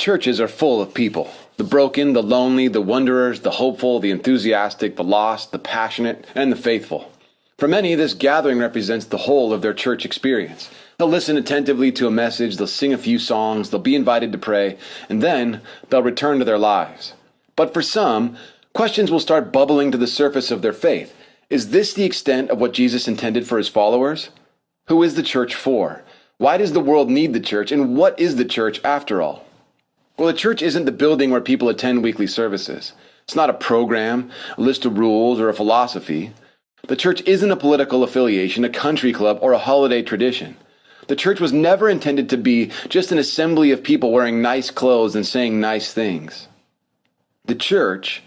Churches are full of people. The broken, the lonely, the wanderers, the hopeful, the enthusiastic, the lost, the passionate, and the faithful. For many, this gathering represents the whole of their church experience. They'll listen attentively to a message, they'll sing a few songs, they'll be invited to pray, and then they'll return to their lives. But for some, questions will start bubbling to the surface of their faith. Is this the extent of what Jesus intended for his followers? Who is the church for? Why does the world need the church, and what is the church after all? Well, the church isn't the building where people attend weekly services. It's not a program, a list of rules, or a philosophy. The church isn't a political affiliation, a country club, or a holiday tradition. The church was never intended to be just an assembly of people wearing nice clothes and saying nice things. The church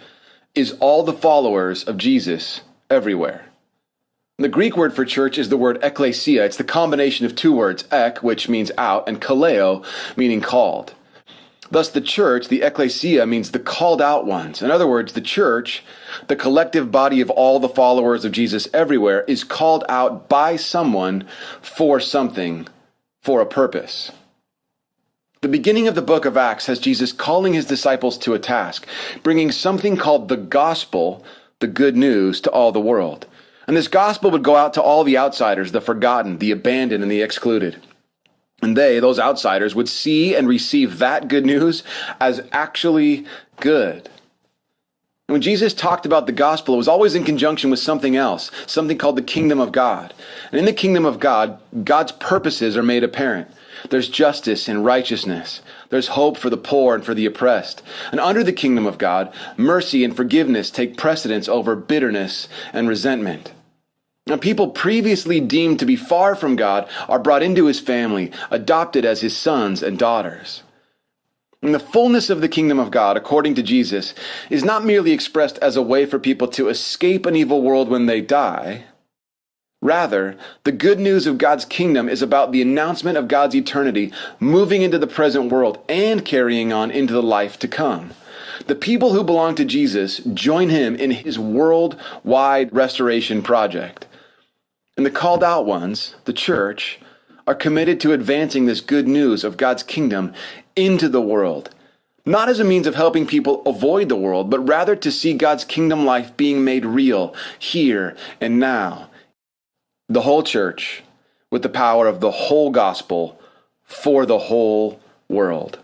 is all the followers of Jesus everywhere. The Greek word for church is the word ekklesia. It's the combination of two words, ek, which means out, and kaleo, meaning called. Thus, the church, the ekklesia, means the called out ones. In other words, the church, the collective body of all the followers of Jesus everywhere, is called out by someone for something, for a purpose. The beginning of the book of Acts has Jesus calling his disciples to a task, bringing something called the gospel, the good news, to all the world. And this gospel would go out to all the outsiders, the forgotten, the abandoned, and the excluded. And they, those outsiders, would see and receive that good news as actually good. And when Jesus talked about the gospel, it was always in conjunction with something else, something called the kingdom of God. And in the kingdom of God, God's purposes are made apparent. There's justice and righteousness. There's hope for the poor and for the oppressed. And under the kingdom of God, mercy and forgiveness take precedence over bitterness and resentment. Now, people previously deemed to be far from God are brought into his family, adopted as his sons and daughters. And the fullness of the kingdom of God, according to Jesus, is not merely expressed as a way for people to escape an evil world when they die. Rather, the good news of God's kingdom is about the announcement of God's eternity, moving into the present world and carrying on into the life to come. The people who belong to Jesus join him in his worldwide restoration project. And the called out ones, the church, are committed to advancing this good news of God's kingdom into the world, not as a means of helping people avoid the world, but rather to see God's kingdom life being made real here and now. The whole church, with the power of the whole gospel for the whole world.